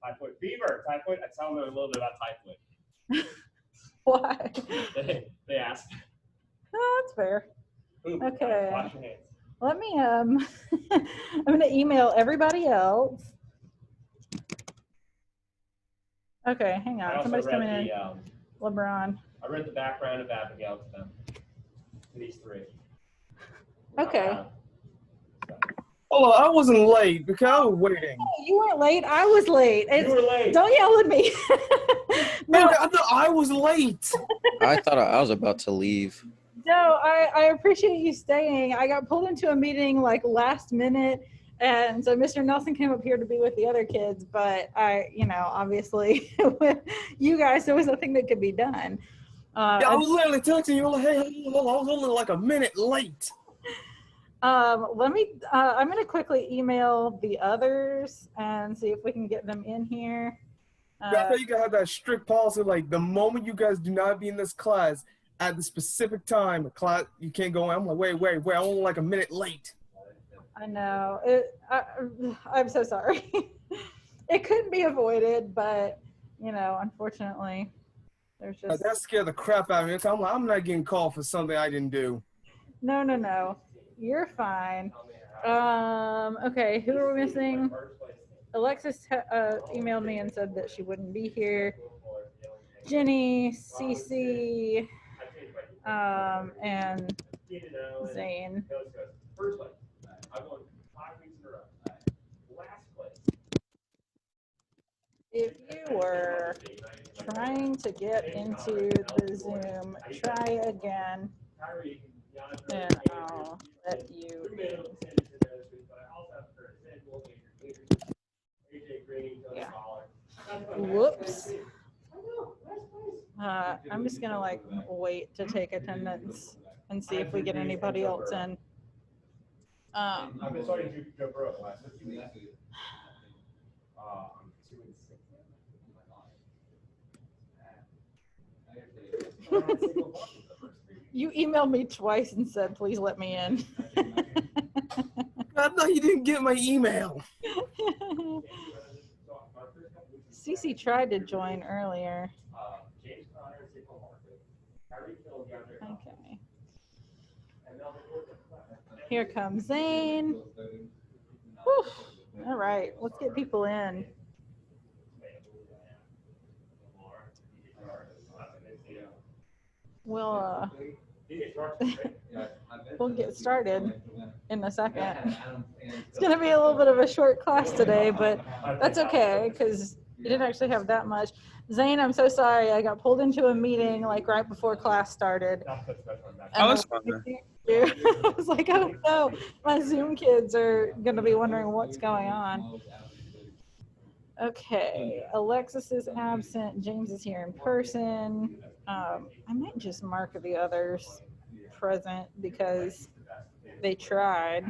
Typhoid fever. Typhoid. I tell them a little bit about typhoid. Why? They ask. Oh, that's fair. Ooh, Okay. wash your hands. Let me, I'm going to email everybody else. Okay, hang on. Somebody's coming in. LeBron. I read the background of Abigail to them. To these three. Okay. Oh, I wasn't late because I was waiting. Oh, you weren't late. I was late. You were late. Don't yell at me. No, I thought I was late. I thought I was about to leave. no, I appreciate you staying. I got pulled into a meeting like last minute, and so Mr. Nelson came up here to be with the other kids, but obviously with you guys, there was nothing that could be done. Yeah, I was literally texting you, like, hey, I was only like a minute late. Let me, I'm going to quickly email the others and see if we can get them in here. I thought you guys have that strict policy, like the moment you guys do not be in this class at the specific time, the class, you can't go in. I'm like, wait, I'm only like a minute late. I know. I'm so sorry. It couldn't be avoided, but, unfortunately, there's just... That scared the crap out of me. I'm like, I'm not getting called for something I didn't do. No. You're fine. Okay, who are we missing? Alexis emailed me and said that she wouldn't be here. Jenny, Cece, and Zane. If you were trying to get into the Zoom, try again, and I'll let you in. Yeah. Whoops. I'm just gonna wait to take attendance and see if we get anybody else in. I've been starting to Joe Burrow the last 15 weeks. You emailed me twice and said, please let me in. I thought you didn't get my email. Cece tried to join earlier. Okay. Here comes Zane. Whew. All right, let's get people in. We'll get started in a second. It's going to be a little bit of a short class today, but that's okay because you didn't actually have that much. Zane, I'm so sorry. I got pulled into a meeting right before class started. I was fine. I was like, oh no, my Zoom kids are going to be wondering what's going on. Okay, Alexis is absent. James is here in person. I might just mark the others present because they tried.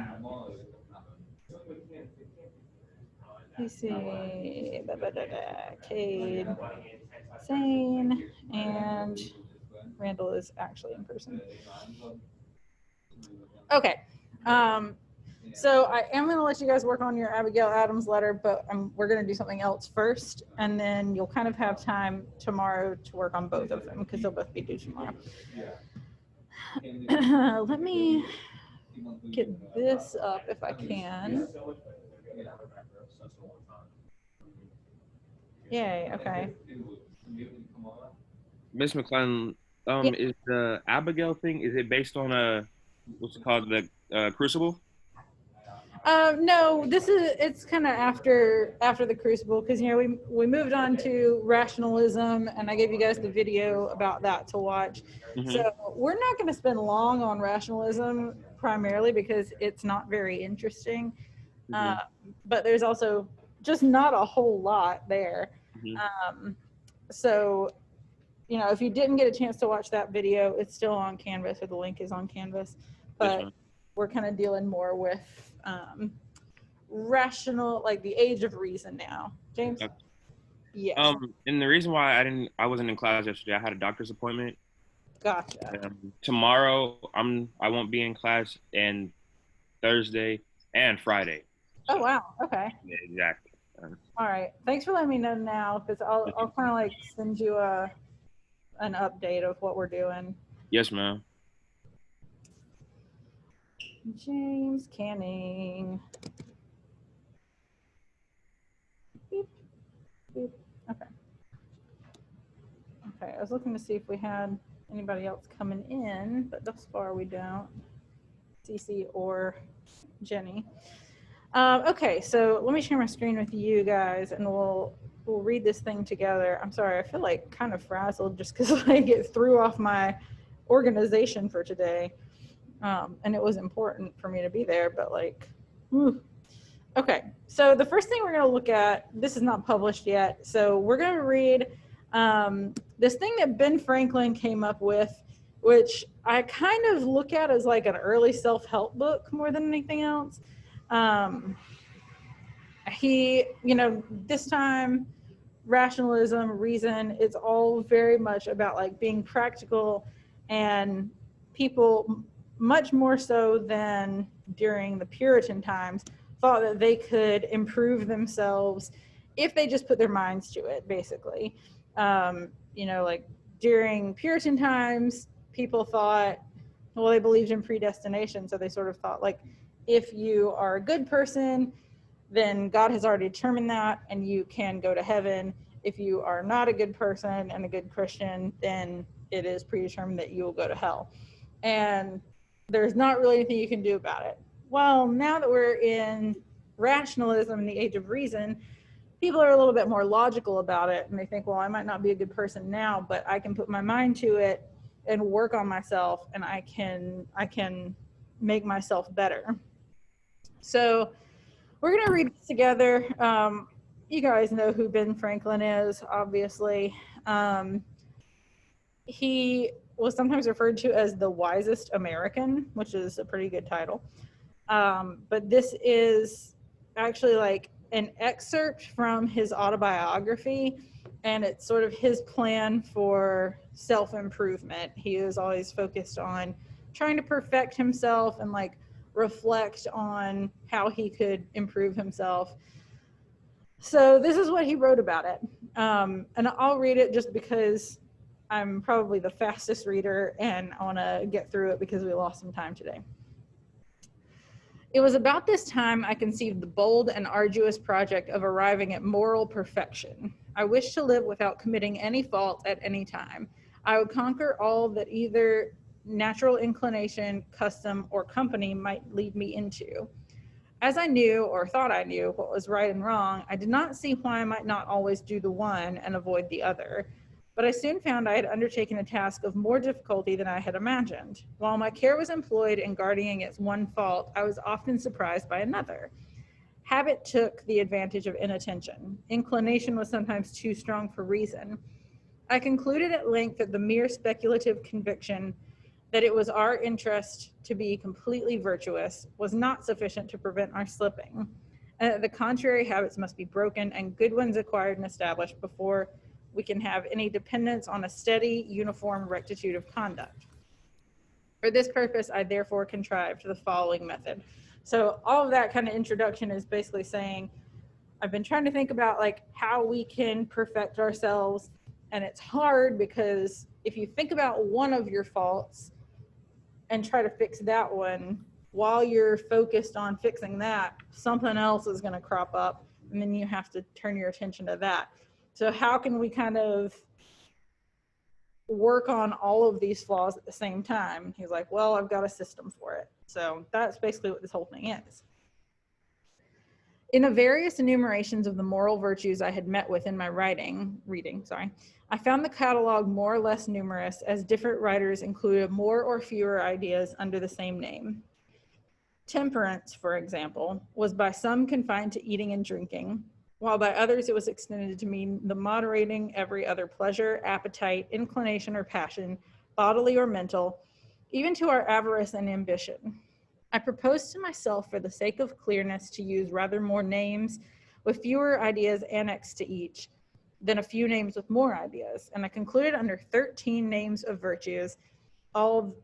Let's see. Cade, Zane, and Randall is actually in person. Okay. So I am going to let you guys work on your Abigail Adams letter, but we're going to do something else first, and then you'll kind of have time tomorrow to work on both of them because they'll both be due tomorrow. Let me get this up if I can. Yay, okay. Miss McClellan, Yeah. Is the Abigail thing, is it based on what's it called, the Crucible? No, it's kind of after the Crucible because we moved on to rationalism, and I gave you guys the video about that to watch. Mm-hmm. So we're not going to spend long on rationalism primarily because it's not very interesting. Mm-hmm. But there's also just not a whole lot there. Mm-hmm. So if you didn't get a chance to watch that video, it's still on Canvas, or the link is on Canvas. But we're kind of dealing more with rational, the age of reason now. James? Okay. Yes. And the reason why I wasn't in class yesterday, I had a doctor's appointment. Gotcha. Tomorrow I won't be in class, and Thursday and Friday. Oh wow. Okay. Yeah, exactly. All right. Thanks for letting me know now, because I'll kind of like send you an update of what we're doing. Yes, ma'am. James Canning. Beep, beep. Okay. Okay. I was looking to see if we had anybody else coming in, but thus far we don't. Cece or Jenny. Okay, so let me share my screen with you guys, and we'll read this thing together. I'm sorry, I feel like kind of frazzled just because I get threw off my organization for today, and it was important for me to be there, but like, whew. Okay, so the first thing we're going to look at, this is not published yet, so we're going to read this thing that Ben Franklin came up with, which I kind of look at as like an early self-help book more than anything else. He, this time, rationalism, reason, it's all very much about like being practical, and people, much more so than during the Puritan times, thought that they could improve themselves if they just put their minds to it, basically. Like during Puritan times, people thought, well, they believed in predestination, so they sort of thought like, if you are a good person, then God has already determined that and you can go to heaven. If you are not a good person and a good Christian, then it is predetermined that you will go to hell. And there's not really anything you can do about it. Well, now that we're in rationalism in the age of reason, people are a little bit more logical about it, and they think, well, I might not be a good person now, but I can put my mind to it and work on myself, and I can make myself better. So we're going to read this together. You guys know who Ben Franklin is, obviously. He was sometimes referred to as the wisest American, which is a pretty good title. But this is actually like an excerpt from his autobiography, and it's sort of his plan for self-improvement. He was always focused on trying to perfect himself and like reflect on how he could improve himself. So this is what he wrote about it. And I'll read it just because I'm probably the fastest reader and I want to get through it because we lost some time today. It was about this time I conceived the bold and arduous project of arriving at moral perfection. I wished to live without committing any fault at any time. I would conquer all that either natural inclination, custom, or company might lead me into. As I knew, or thought I knew, what was right and wrong, I did not see why I might not always do the one and avoid the other. But I soon found I had undertaken a task of more difficulty than I had imagined. While my care was employed in guarding against one fault, I was often surprised by another. Habit took the advantage of inattention. Inclination was sometimes too strong for reason. I concluded at length that the mere speculative conviction that it was our interest to be completely virtuous was not sufficient to prevent our slipping, and that the contrary habits must be broken and good ones acquired and established before we can have any dependence on a steady, uniform rectitude of conduct. For this purpose, I therefore contrived the following method. So all of that kind of introduction is basically saying, I've been trying to think about like how we can perfect ourselves, and it's hard because if you think about one of your faults and try to fix that one, while you're focused on fixing that, something else is going to crop up, and then you have to turn your attention to that. So how can we kind of work on all of these flaws at the same time? He's like, well, I've got a system for it. So that's basically what this whole thing is. In the various enumerations of the moral virtues I had met with in my reading, I found the catalog more or less numerous, as different writers included more or fewer ideas under the same name. Temperance, for example, was by some confined to eating and drinking, while by others it was extended to mean the moderating every other pleasure, appetite, inclination, or passion, bodily or mental, even to our avarice and ambition. I proposed to myself, for the sake of clearness, to use rather more names with fewer ideas annexed to each than a few names with more ideas, and I concluded under 13 names of virtues, all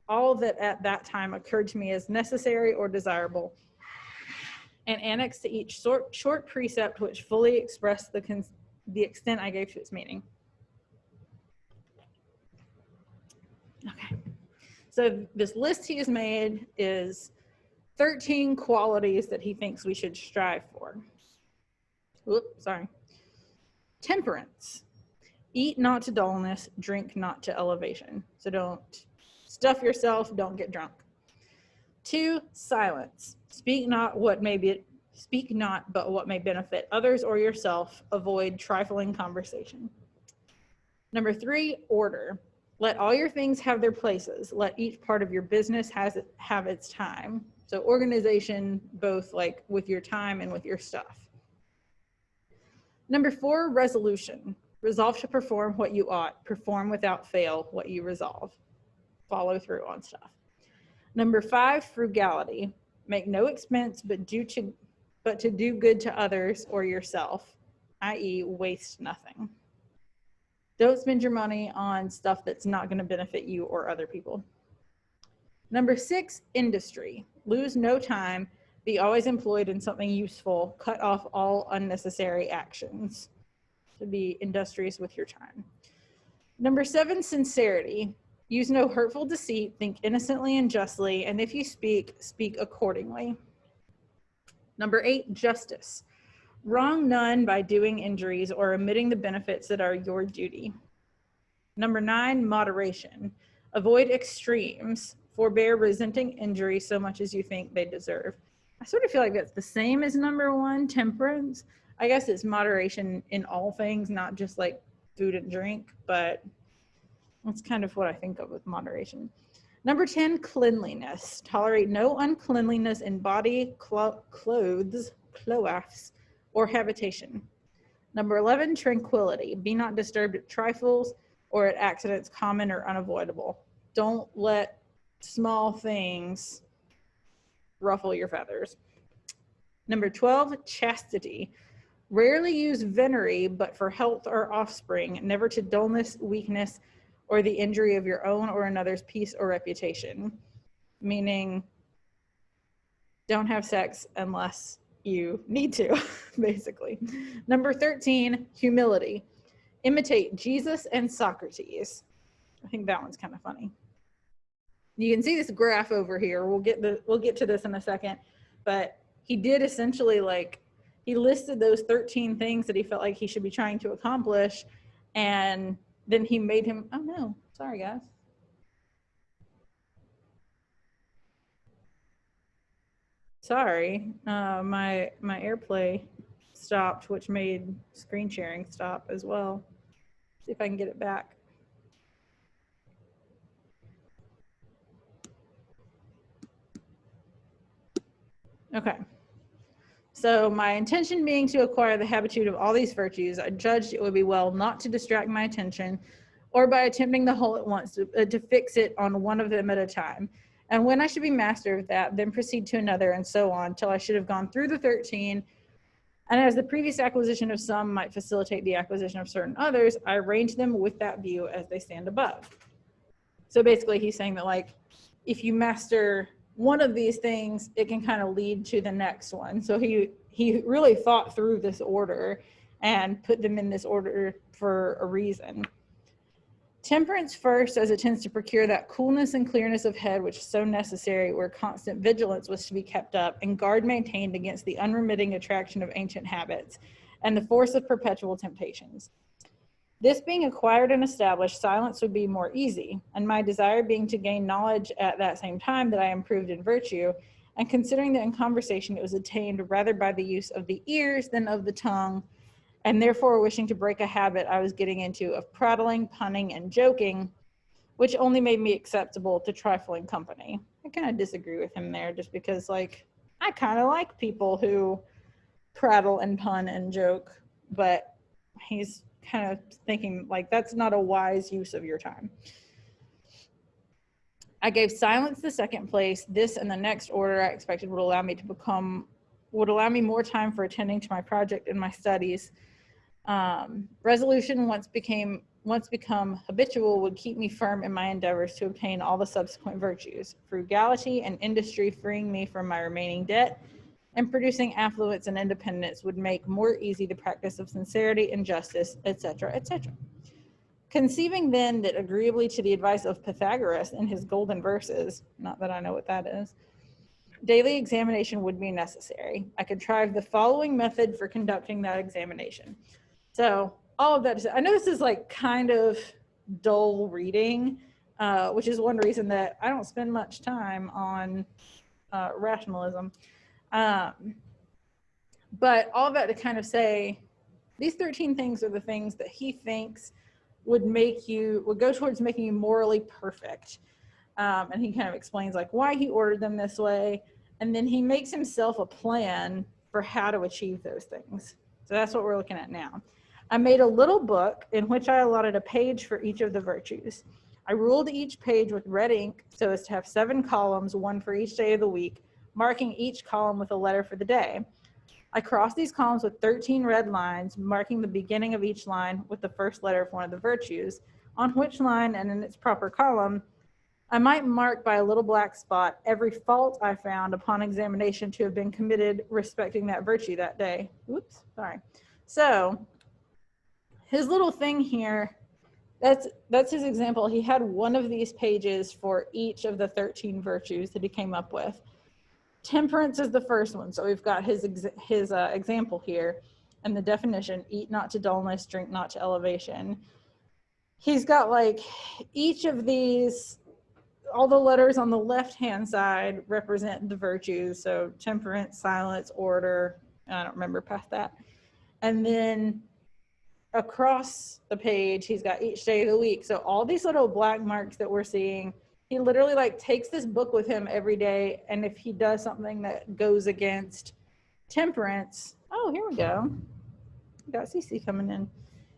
that at that time occurred to me as necessary or desirable, and annex to each short precept which fully express the extent I gave to its meaning. Okay. So this list he has made is 13 qualities that he thinks we should strive for. Oops, sorry. Temperance. Eat not to dullness, drink not to elevation. So don't stuff yourself, don't get drunk. 2, silence. Speak not but what may benefit others or yourself. Avoid trifling conversation. Number 3, order. Let all your things have their places. Let each part of your business have its time. So organization, both like with your time and with your stuff. Number 4, resolution. Resolve to perform what you ought. Perform without fail what you resolve. Follow through on stuff. Number 5, frugality. Make no expense, but to do good to others or yourself, i.e. waste nothing. Don't spend your money on stuff that's not going to benefit you or other people. Number 6, industry. Lose no time. Be always employed in something useful. Cut off all unnecessary actions. To be industrious with your time. Number 7, sincerity. Use no hurtful deceit. Think innocently and justly. And if you speak, speak accordingly. Number 8, justice. Wrong none by doing injuries or omitting the benefits that are your duty. Number 9, moderation. Avoid extremes. Forbear resenting injury so much as you think they deserve. I sort of feel like that's the same as number 1, temperance. I guess it's moderation in all things, not just like food and drink, but that's kind of what I think of with moderation. Number 10, cleanliness. Tolerate no uncleanliness in body, clothes, or habitation. Number 11, tranquility. Be not disturbed at trifles or at accidents common or unavoidable. Don't let small things ruffle your feathers. Number 12, chastity. Rarely use venery, but for health or offspring, never to dullness, weakness, or the injury of your own or another's peace or reputation. Meaning, don't have sex unless you need to, basically. Number 13, humility. Imitate Jesus and Socrates. I think that one's kind of funny. You can see this graph over here. We'll get to this in a second, but he did essentially he listed those 13 things that he felt like he should be trying to accomplish, and then he made him, oh no, sorry guys. Sorry, my AirPlay stopped, which made screen sharing stop as well. See if I can get it back. Okay. So my intention being to acquire the habitude of all these virtues, I judged it would be well not to distract my attention or by attempting the whole at once to fix it on one of them at a time. And when I should be master of that, then proceed to another and so on till I should have gone through the 13. And as the previous acquisition of some might facilitate the acquisition of certain others, I arrange them with that view as they stand above. So basically he's saying that if you master one of these things, it can kind of lead to the next one. So he really thought through this order and put them in this order for a reason. Temperance first, as it tends to procure that coolness and clearness of head which is so necessary, where constant vigilance was to be kept up and guard maintained against the unremitting attraction of ancient habits and the force of perpetual temptations. This being acquired and established, silence would be more easy, and my desire being to gain knowledge at that same time that I improved in virtue, and considering that in conversation it was attained rather by the use of the ears than of the tongue, and therefore wishing to break a habit I was getting into of prattling, punning, and joking, which only made me acceptable to trifling company. I kind of disagree with him there, just because I kind of like people who prattle and pun and joke, but he's kind of thinking that's not a wise use of your time. I gave silence the second place. This and the next order I expected would allow me more time for attending to my project and my studies. Resolution once become habitual would keep me firm in my endeavors to obtain all the subsequent virtues. Frugality and industry freeing me from my remaining debt, and producing affluence and independence would make more easy the practice of sincerity and justice, etc., etc. Conceiving then that agreeably to the advice of Pythagoras in his golden verses, not that I know what that is, daily examination would be necessary, I contrived the following method for conducting that examination. So all of that is, I know this is like kind of dull reading, which is one reason that I don't spend much time on rationalism. But all of that to kind of say, these 13 things are the things that he thinks would go towards making you morally perfect. And he kind of explains like why he ordered them this way. And then he makes himself a plan for how to achieve those things. So that's what we're looking at now. I made a little book in which I allotted a page for each of the virtues. I ruled each page with red ink so as to have 7 columns, 1 for each day of the week, marking each column with a letter for the day. I crossed these columns with 13 red lines, marking the beginning of each line with the first letter of one of the virtues, on which line and in its proper column, I might mark by a little black spot every fault I found upon examination to have been committed respecting that virtue that day. Oops, sorry. So his little thing here, that's his example. He had one of these pages for each of the 13 virtues that he came up with. Temperance is the first one. So we've got his example here and the definition: eat not to dullness, drink not to elevation. He's got like each of these, all the letters on the left-hand side represent the virtues. So temperance, silence, order. I don't remember past that. And then across the page, he's got each day of the week. So all these little black marks that we're seeing, he literally like takes this book with him every day. And if he does something that goes against temperance, oh, here we go. Got Cece coming in.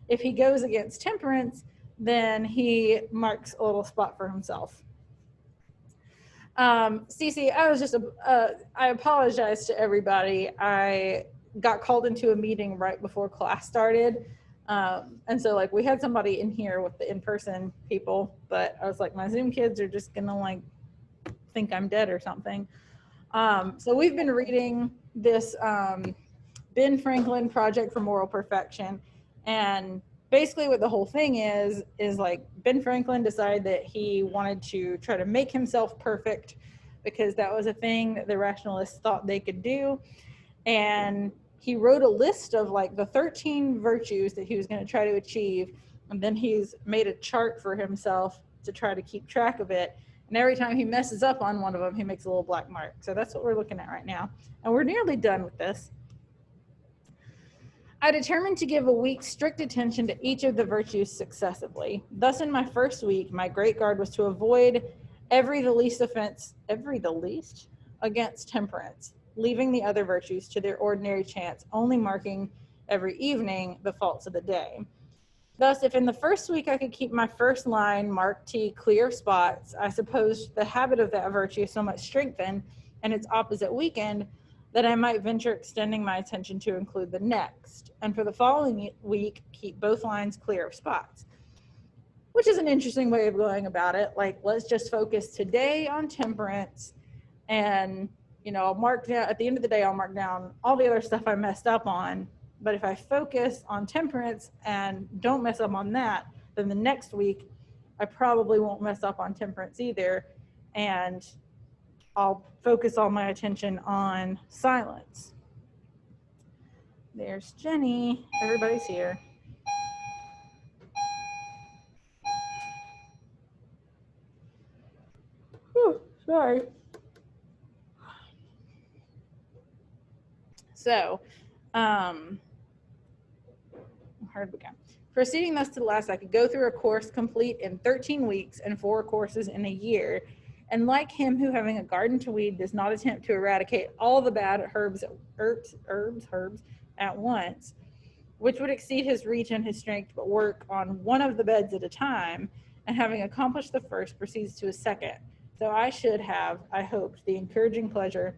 If he goes against temperance, then he marks a little spot for himself. Cece, I apologize to everybody. I got called into a meeting right before class started. And so like we had somebody in here with the in-person people, but I was like, my Zoom kids are just gonna like think I'm dead or something. So we've been reading this Ben Franklin Project for Moral Perfection. And basically what the whole thing is like Ben Franklin decided that he wanted to try to make himself perfect because that was a thing that the rationalists thought they could do. And he wrote a list of like the 13 virtues that he was going to try to achieve. And then he's made a chart for himself to try to keep track of it. And every time he messes up on one of them, he makes a little black mark. So that's what we're looking at right now. And we're nearly done with this. I determined to give a week's strict attention to each of the virtues successively. Thus, in my first week, my great guard was to avoid every the least against temperance, leaving the other virtues to their ordinary chance, only marking every evening the faults of the day. Thus, if in the first week I could keep my first line marked T clear of spots, I supposed the habit of that virtue so much strengthened and its opposite weakened that I might venture extending my attention to include the next, and for the following week, keep both lines clear of spots, which is an interesting way of going about it. Like, let's just focus today on temperance, and, you know, I'll mark down, at the end of the day, I'll mark down all the other stuff I messed up on, but if I focus on temperance and don't mess up on that, then the next week, I probably won't mess up on temperance either, and I'll focus all my attention on silence. There's Jenny. Everybody's here. Whew, sorry. So, where did we go? Proceeding thus to the last, I could go through a course complete in 13 weeks and 4 courses in a year. And like him who, having a garden to weed, does not attempt to eradicate all the bad herbs at once, which would exceed his reach and his strength, but work on one of the beds at a time, and having accomplished the first, proceeds to a second. So I should have, I hoped, the encouraging pleasure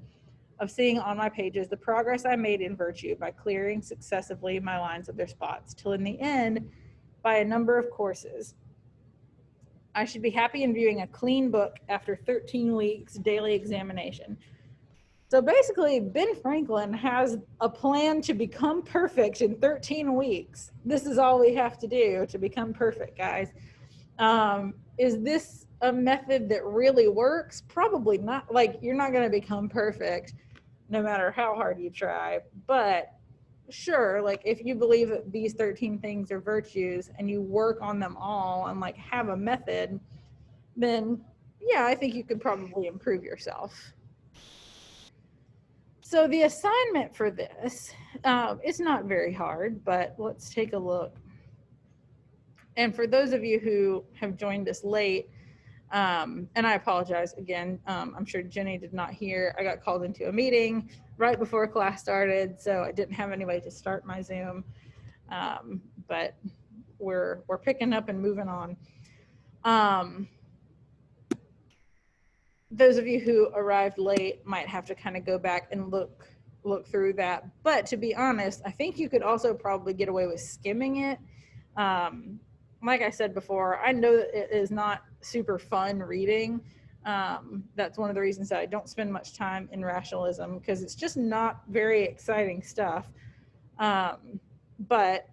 of seeing on my pages the progress I made in virtue by clearing successively my lines of their spots, till in the end, by a number of courses, I should be happy in viewing a clean book after 13 weeks daily examination. So basically, Ben Franklin has a plan to become perfect in 13 weeks. This is all we have to do to become perfect, guys. Is this a method that really works? Probably not. Like, you're not going to become perfect no matter how hard you try. But sure, like if you believe that these 13 things are virtues and you work on them all and like have a method, then yeah, I think you could probably improve yourself. So the assignment for this, it's not very hard, but let's take a look. And for those of you who have joined us late, and I apologize again, I'm sure Jenny did not hear, I got called into a meeting right before class started, so I didn't have any way to start my Zoom, but we're picking up and moving on. Those of you who arrived late might have to kind of go back and look through that. But to be honest, I think you could also probably get away with skimming it. Like I said before, I know that it is not super fun reading. That's one of the reasons that I don't spend much time in rationalism, because it's just not very exciting stuff. But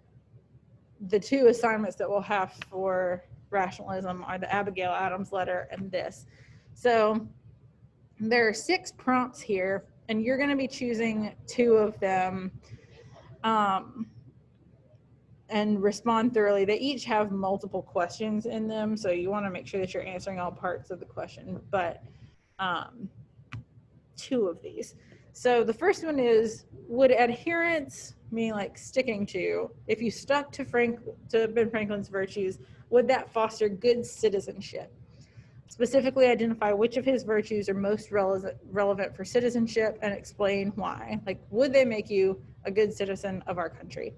the two assignments that we'll have for rationalism are the Abigail Adams letter and this. So there are 6 prompts here, and you're going to be choosing 2 of them and respond thoroughly. They each have multiple questions in them, so you want to make sure that you're answering all parts of the question, but 2 of these. So the first one is, would adherence, meaning like sticking to, if you stuck to Ben Franklin's virtues, would that foster good citizenship? Specifically identify which of his virtues are most relevant for citizenship and explain why. Like, would they make you a good citizen of our country?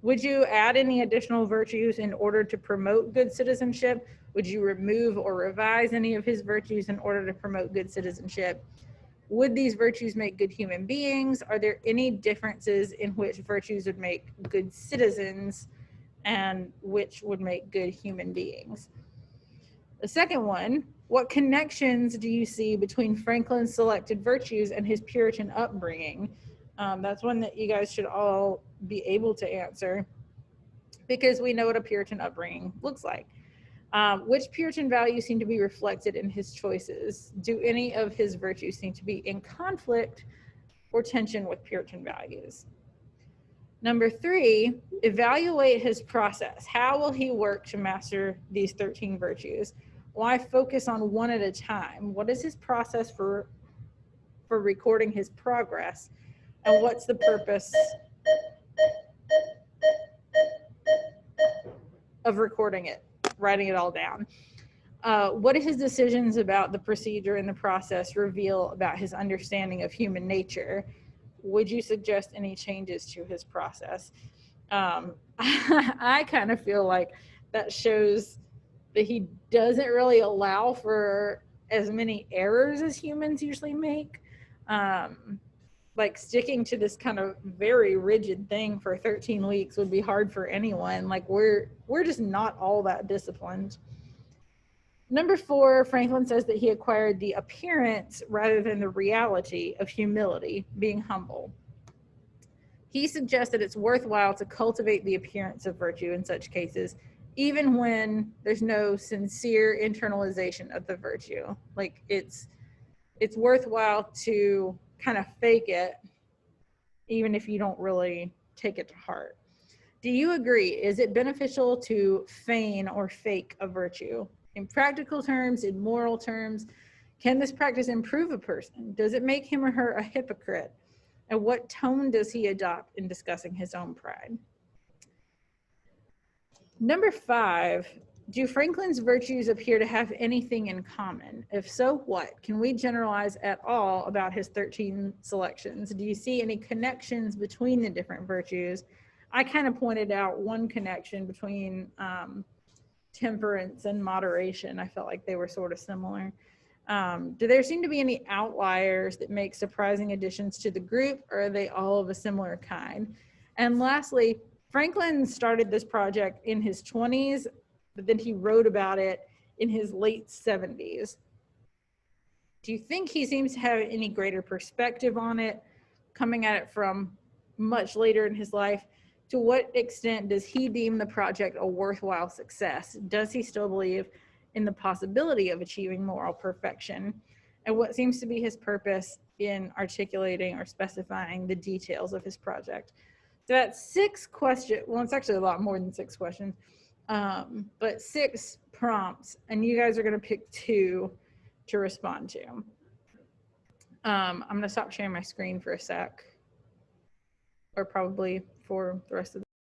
Would you add any additional virtues in order to promote good citizenship? Would you remove or revise any of his virtues in order to promote good citizenship? Would these virtues make good human beings? Are there any differences in which virtues would make good citizens and which would make good human beings? The second one, what connections do you see between Franklin's selected virtues and his Puritan upbringing? That's one that you guys should all be able to answer, because we know what a Puritan upbringing looks like. Which Puritan values seem to be reflected in his choices? Do any of his virtues seem to be in conflict or tension with Puritan values? Number 3, evaluate his process. How will he work to master these 13 virtues? Why focus on one at a time? What is his process for recording his progress? And what's the purpose of recording it, writing it all down? What do his decisions about the procedure and the process reveal about his understanding of human nature? Would you suggest any changes to his process? I kind of feel like that shows that he doesn't really allow for as many errors as humans usually make. Like sticking to this kind of very rigid thing for 13 weeks would be hard for anyone. Like we're just not all that disciplined. Number 4, Franklin says that he acquired the appearance rather than the reality of humility, being humble. He suggests that it's worthwhile to cultivate the appearance of virtue in such cases, even when there's no sincere internalization of the virtue. Like it's worthwhile to kind of fake it, even if you don't really take it to heart. Do you agree? Is it beneficial to feign or fake a virtue? In practical terms, in moral terms, can this practice improve a person? Does it make him or her a hypocrite? And what tone does he adopt in discussing his own pride? Number 5, do Franklin's virtues appear to have anything in common? If so, what? Can we generalize at all about his 13 selections? Do you see any connections between the different virtues? I kind of pointed out one connection between temperance and moderation. I felt like they were sort of similar. Do there seem to be any outliers that make surprising additions to the group, or are they all of a similar kind? And lastly, Franklin started this project in his 20s, but then he wrote about it in his late 70s. Do you think he seems to have any greater perspective on it, coming at it from much later in his life? To what extent does he deem the project a worthwhile success? Does he still believe in the possibility of achieving moral perfection? And what seems to be his purpose in articulating or specifying the details of his project? So that's 6 questions. Well, it's actually a lot more than 6 questions, but 6 prompts, and you guys are going to pick 2 to respond to. I'm going to stop sharing my screen for a sec, or probably for the rest of the